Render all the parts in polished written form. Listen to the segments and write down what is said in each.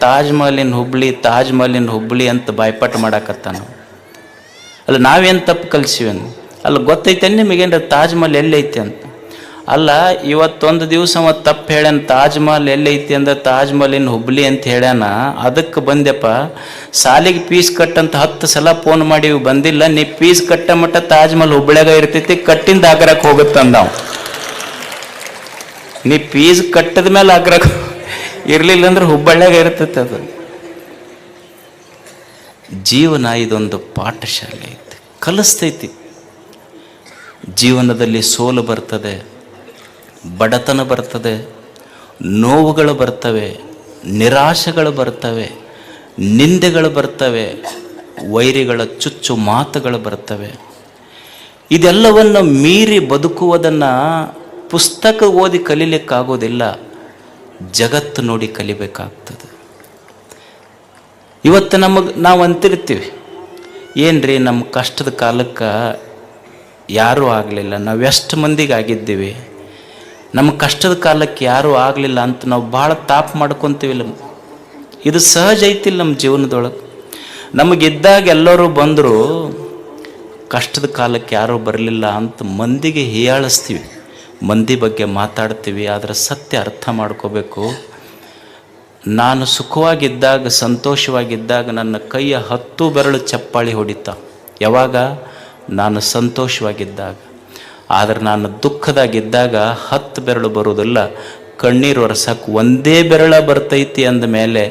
ತಾಜ್ ಮಹಲಿನ ಹುಬ್ಳಿ ಅಂತ ಬಾಯ್ಪಾಟ್ ಮಾಡಾಕತ್ತಾನ. ಅಲ್ಲ ನಾವೇನು ತಪ್ಪು ಕಲಿಸಿವೇನು? ಅಲ್ಲ ಗೊತ್ತೈತೆ ನಿಮಗೇನ್ರ ತಾಜ್ ಮಹಲ್ ಎಲ್ಲೈತಿ ಅಂತ? ಅಲ್ಲ ಇವತ್ತೊಂದು ದಿವಸ ಅವ ತಪ್ಪು ಹೇಳ್ಯಾನ, ತಾಜ್ ಮಹಲ್ ಎಲ್ಲೈತಿ ಅಂದ್ರೆ ತಾಜ್ ಮಹಲಿನ ಹುಬ್ಳಿ ಅಂತ ಹೇಳ್ಯಾನ. ಅದಕ್ಕೆ ಬಂದೆಪ್ಪ, ಸಾಲಿಗೆ ಫೀಸ್ ಕಟ್ಟಂತ 10 ಸಲ ಫೋನ್ ಮಾಡಿ ಬಂದಿಲ್ಲ, ನೀ ಫೀಸ್ ಕಟ್ಟ ಮಟ್ಟ ತಾಜ್ ಮಹಲ್ ಹುಬ್ಳ್ಯಾಗ ಇರ್ತೈತಿ, ಕಟ್ಟಿಂದ ಆಗ್ರಕ್ಕೆ ಹೋಗುತ್ತಂದ ನಾವು. ನೀ ಫೀಸ್ ಕಟ್ಟದ ಮೇಲೆ ಆಗ್ರಕ್ಕೆ ಇರಲಿಲ್ಲ ಅಂದ್ರೆ ಹುಬ್ಬಳ್ಳಿಯಾಗ ಇರ್ತೈತೆ. ಅದು ಜೀವನ ಇದೊಂದು ಪಾಠಶಾಲೆ ಐತಿ, ಕಲಿಸ್ತೈತಿ. ಜೀವನದಲ್ಲಿ ಸೋಲು ಬರ್ತದೆ, ಬಡತನ ಬರ್ತದೆ, ನೋವುಗಳು ಬರ್ತವೆ, ನಿರಾಶೆಗಳು ಬರ್ತವೆ, ನಿಂದೆಗಳು ಬರ್ತವೆ, ವೈರಿಗಳ ಚುಚ್ಚು ಮಾತುಗಳು ಬರ್ತವೆ. ಇದೆಲ್ಲವನ್ನು ಮೀರಿ ಬದುಕುವುದನ್ನು ಪುಸ್ತಕ ಓದಿ ಕಲೀಲಿಕ್ಕಾಗೋದಿಲ್ಲ, ಜಗತ್ತು ನೋಡಿ ಕಲಿಬೇಕಾಗ್ತದೆ. ಇವತ್ತು ನಾವು ಅಂತಿರ್ತೀವಿ, ಏನ್ರಿ ನಮ್ಮ ಕಷ್ಟದ ಕಾಲಕ್ಕೆ ಯಾರೂ ಆಗಲಿಲ್ಲ, ನಾವು ಎಷ್ಟು ಮಂದಿಗೆ ಆಗಿದ್ದೀವಿ, ನಮ್ಮ ಕಷ್ಟದ ಕಾಲಕ್ಕೆ ಯಾರೂ ಆಗಲಿಲ್ಲ ಅಂತ ನಾವು ಭಾಳ ತಾಪ ಮಾಡ್ಕೊತೀವಿಲ್ಲ. ಇದು ಸಹಜ ಐತಿಲ್ಲ ನಮ್ಮ ಜೀವನದೊಳಗೆ. ನಮಗಿದ್ದಾಗ ಎಲ್ಲರೂ ಬಂದರು, ಕಷ್ಟದ ಕಾಲಕ್ಕೆ ಯಾರೂ ಬರಲಿಲ್ಲ ಅಂತ ಮಂದಿಗೆ ಹೀಯಾಳಿಸ್ತೀವಿ, ಮಂದಿ ಬಗ್ಗೆ ಮಾತಾಡ್ತೀವಿ. ಆದರೆ ಸತ್ಯ ಅರ್ಥ ಮಾಡ್ಕೋಬೇಕು. ನಾನು ಸುಖವಾಗಿದ್ದಾಗ, ಸಂತೋಷವಾಗಿದ್ದಾಗ ನನ್ನ ಕೈಯ 10 ಬೆರಳು ಚಪ್ಪಾಳಿ ಹೊಡಿತ. ಯಾವಾಗ? ನಾನು ಸಂತೋಷವಾಗಿದ್ದಾಗ. ಆದರೆ ನಾನು ದುಃಖದಾಗಿದ್ದಾಗ 10 ಬೆರಳು ಬರೋದಿಲ್ಲ, ಕಣ್ಣೀರು ಒರೆಸಕ್ಕೆ 1 ಬೆರಳ ಬರ್ತೈತಿ. ಅಂದಮೇಲೆ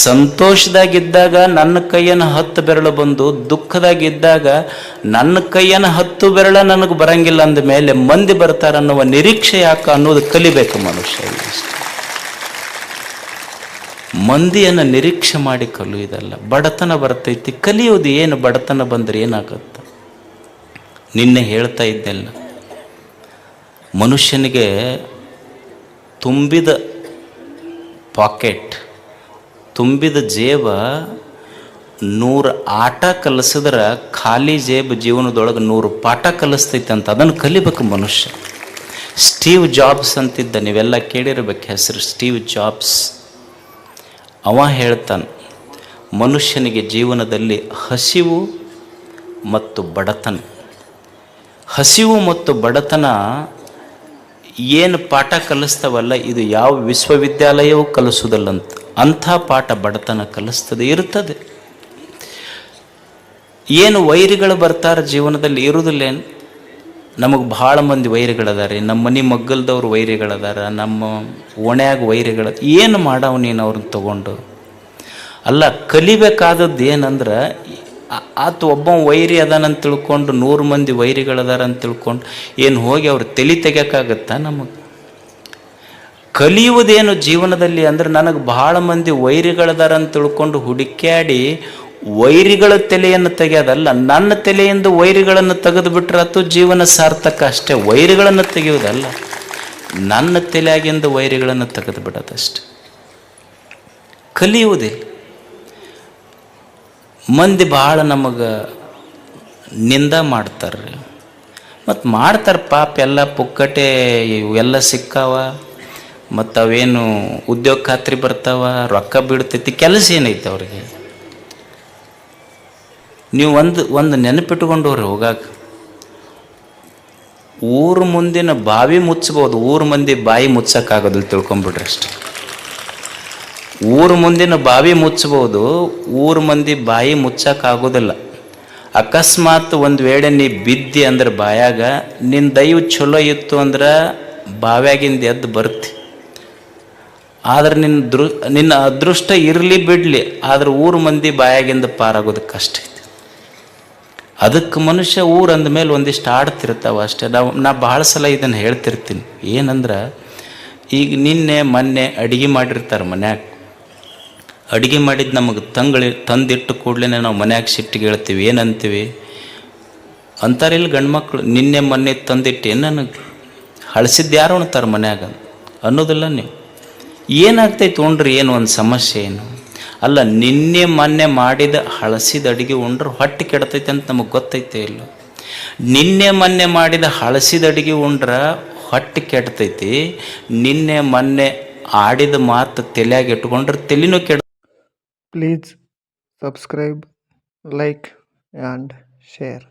ಸಂತೋಷದಾಗಿದ್ದಾಗ ನನ್ನ ಕೈಯನ್ನು 10 ಬೆರಳು ಬಂದು, ದುಃಖದಾಗಿದ್ದಾಗ ನನ್ನ ಕೈಯನ್ನು 10 ಬೆರಳ ನನಗೆ ಬರಂಗಿಲ್ಲ ಅಂದಮೇಲೆ ಮಂದಿ ಬರ್ತಾರನ್ನುವ ನಿರೀಕ್ಷೆ ಯಾಕೆ ಅನ್ನೋದು ಕಲಿಬೇಕು ಮನುಷ್ಯ. ಮಂದಿಯನ್ನು ನಿರೀಕ್ಷೆ ಮಾಡಿ ಕಲಿಯುವುದಲ್ಲ. ಬಡತನ ಬರ್ತೈತಿ, ಕಲಿಯೋದು ಏನು? ಬಡತನ ಬಂದರೆ ಏನಾಗುತ್ತೆ? ನಿನ್ನೆ ಹೇಳ್ತಾ ಇದ್ದೆಲ್ಲ, ಮನುಷ್ಯನಿಗೆ ತುಂಬಿದ ಪಾಕೆಟ್, ತುಂಬಿದ ಜೇಬ 100 ಆಟ ಕಲಿಸಿದ್ರೆ ಖಾಲಿ ಜೇಬು ಜೀವನದೊಳಗೆ 100 ಪಾಠ ಕಲಿಸ್ತೈತೆ ಅಂತ. ಅದನ್ನು ಕಲಿಬೇಕು ಮನುಷ್ಯ. ಸ್ಟೀವ್ ಜಾಬ್ಸ್ ಅಂತಿದ್ದ, ನೀವೆಲ್ಲ ಕೇಳಿರ್ಬೇಕು ಹೆಸರು, ಸ್ಟೀವ್ ಜಾಬ್ಸ್. ಅವ ಹೇಳ್ತಾನೆ, ಮನುಷ್ಯನಿಗೆ ಜೀವನದಲ್ಲಿ ಹಸಿವು ಮತ್ತು ಬಡತನ, ಹಸಿವು ಮತ್ತು ಬಡತನ ಏನು ಪಾಠ ಕಲಿಸ್ತವಲ್ಲ, ಇದು ಯಾವ ವಿಶ್ವವಿದ್ಯಾಲಯವೂ ಕಲಿಸೋದಲ್ಲಂತ. ಅಂಥ ಪಾಠ ಬಡತನ ಕಲಿಸ್ತದೆ, ಇರ್ತದೆ. ಏನು ವೈರಿಗಳು ಬರ್ತಾರೆ ಜೀವನದಲ್ಲಿ, ಇರುವುದಿಲ್ಲೇನು? ನಮಗೆ ಭಾಳ ಮಂದಿ ವೈರಿಗಳದಾರೆ. ನಮ್ಮ ಮನೆ ಮಗ್ಗಲ್ದವ್ರು ವೈರಿಗಳದಾರ, ನಮ್ಮ ಓಣ್ಯಾಗ ವೈರಿಗಳ. ಏನು ಮಾಡವ ನೀನು ಅವ್ರನ್ನ ತಗೊಂಡು? ಅಲ್ಲ, ಕಲಿಬೇಕಾದದ್ದು ಏನಂದ್ರೆ, ಆತ ಒಬ್ಬ ವೈರಿ ಅದಾನಂತ ತಿಳ್ಕೊಂಡು 100 ಮಂದಿ ವೈರಿಗಳದಾರ ಅಂತ ತಿಳ್ಕೊಂಡು ಏನು ಹೋಗಿ ಅವ್ರು ತಲೆ ತೆಗಿಯೋಕ್ಕಾಗತ್ತಾ? ನಮಗೆ ಕಲಿಯುವುದೇನು ಜೀವನದಲ್ಲಿ ಅಂದ್ರೆ, ನನಗೆ ಭಾಳ ಮಂದಿ ವೈರಿಗಳದಾರ ಅಂತ ತಿಳ್ಕೊಂಡು ಹುಡುಕ್ಯಾಡಿ ವೈರಿಗಳ ತಲೆಯನ್ನು ತೆಗೆಯೋದಲ್ಲ, ನನ್ನ ತಲೆಯಿಂದ ವೈರಿಗಳನ್ನು ತೆಗೆದು ಬಿಟ್ರೆ ಅದು ಜೀವನ ಸಾರ್ಥಕ ಅಷ್ಟೇ. ವೈರಿಗಳನ್ನು ತೆಗೆಯುವುದಲ್ಲ, ನನ್ನ ತಲೆಯಾಗಿಂದ ವೈರಿಗಳನ್ನು ತೆಗೆದು ಬಿಡೋದಷ್ಟೆ. ಕಲಿಯುವುದಿಲ್ಲ. ಮಂದಿ ಭಾಳ ನಮಗೆ ನಿಂದ ಮಾಡ್ತಾರೆ, ಮತ್ತು ಮಾಡ್ತಾರೆ ಪಾಪ. ಎಲ್ಲ ಪುಕ್ಕಟೆ ಇವೆಲ್ಲ ಸಿಕ್ಕಾವ, ಮತ್ತು ಅವೇನು ಉದ್ಯೋಗ ಖಾತ್ರಿ ಬರ್ತಾವ, ರೊಕ್ಕ ಬಿಡ್ತೈತಿ, ಕೆಲಸ ಏನೈತೆ ಅವ್ರಿಗೆ? ನೀವು ಒಂದು ನೆನಪಿಟ್ಕೊಂಡವ್ರಿ, ಹೋಗಾಕ ಊರು ಮುಂದಿನ ಬಾವಿ ಮುಚ್ಚಬಹುದು, ಊರು ಮಂದಿ ಬಾಯಿ ಮುಚ್ಚಕ್ಕಾಗೋದಿಲ್ಲ, ತಿಳ್ಕೊಂಬಿಡ್ರಿ ಅಷ್ಟೆ. ಊರು ಮುಂದಿನ ಬಾವಿ ಮುಚ್ಚಬಹುದು, ಊರು ಮಂದಿ ಬಾಯಿ ಮುಚ್ಚಕ್ಕಾಗೋದಿಲ್ಲ. ಅಕಸ್ಮಾತ್ ಒಂದು ವೇಳೆ ನೀ ಬಿದ್ದಿ ಅಂದ್ರೆ ಬಾಯಾಗ, ನಿನ್ನ ದೈವ ಚಲೋ ಇತ್ತು ಅಂದ್ರೆ ಬಾವ್ಯಾಗಿಂದ ಎದ್ದು ಬರ್ತಿ. ಆದ್ರೆ ನಿನ್ನ ಅದೃಷ್ಟ ಇರಲಿ ಬಿಡಲಿ, ಆದ್ರೆ ಊರು ಮಂದಿ ಬಾಯಾಗಿಂದ ಪಾರಾಗೋದು ಕಷ್ಟ ಐತಿ. ಅದಕ್ಕೆ ಮನುಷ್ಯ ಊರು ಅಂದಮೇಲೆ ಒಂದಿಷ್ಟು ಆಡ್ತಿರ್ತಾವ ಅಷ್ಟೇ. ನಾ ಭಾಳ ಸಲ ಇದನ್ನು ಹೇಳ್ತಿರ್ತೀನಿ. ಏನಂದ್ರೆ, ಈಗ ನಿನ್ನೆ ಮೊನ್ನೆ ಅಡುಗೆ ಮಾಡಿರ್ತಾರೆ ಮನ್ಯಾಗ, ಅಡುಗೆ ಮಾಡಿದ್ದು ನಮಗೆ ತಂದಿಟ್ಟು ಕೂಡಲೇ ನಾವು ಮನ್ಯಾಗ ಸಿಟ್ಟಿಗೆ ಹೇಳ್ತೀವಿ. ಏನಂತೀವಿ ಅಂತಾರಿಲ್ಲ ಗಂಡು ಮಕ್ಕಳು, ನಿನ್ನೆ ಮೊನ್ನೆ ತಂದಿಟ್ಟು ಏನು ನನಗೆ ಹಳಸಿದ್ದು ಯಾರು ಉಣ್ತಾರೆ ಮನ್ಯಾಗ ಅನ್ನೋದಿಲ್ಲ ನೀವು. ಏನಾಗ್ತೈತೆ ಉಣ್ರಿ, ಏನು ಒಂದು ಸಮಸ್ಯೆ ಏನು? ಅಲ್ಲ, ನಿನ್ನೆ ಮೊನ್ನೆ ಮಾಡಿದ ಹಳಸಿದ ಅಡುಗೆ ಉಂಡ್ರೆ ಹೊಟ್ಟೆ ಕೆಡ್ತೈತೆ ಅಂತ ನಮಗೆ ಗೊತ್ತೈತೆ ಇಲ್ಲ? ನಿನ್ನೆ ಮೊನ್ನೆ ಮಾಡಿದ ಹಳಸಿದ ಅಡುಗೆ ಉಂಡ್ರೆ ಹೊಟ್ಟೆ ಕೆಡ್ತೈತಿ, ನಿನ್ನೆ ಮೊನ್ನೆ ಆಡಿದ ಮಾತು ತಲೆಯಾಗಿ ಇಟ್ಕೊಂಡ್ರೆ ತಲೆನೂ ಕೆಡ Please subscribe, like, and share.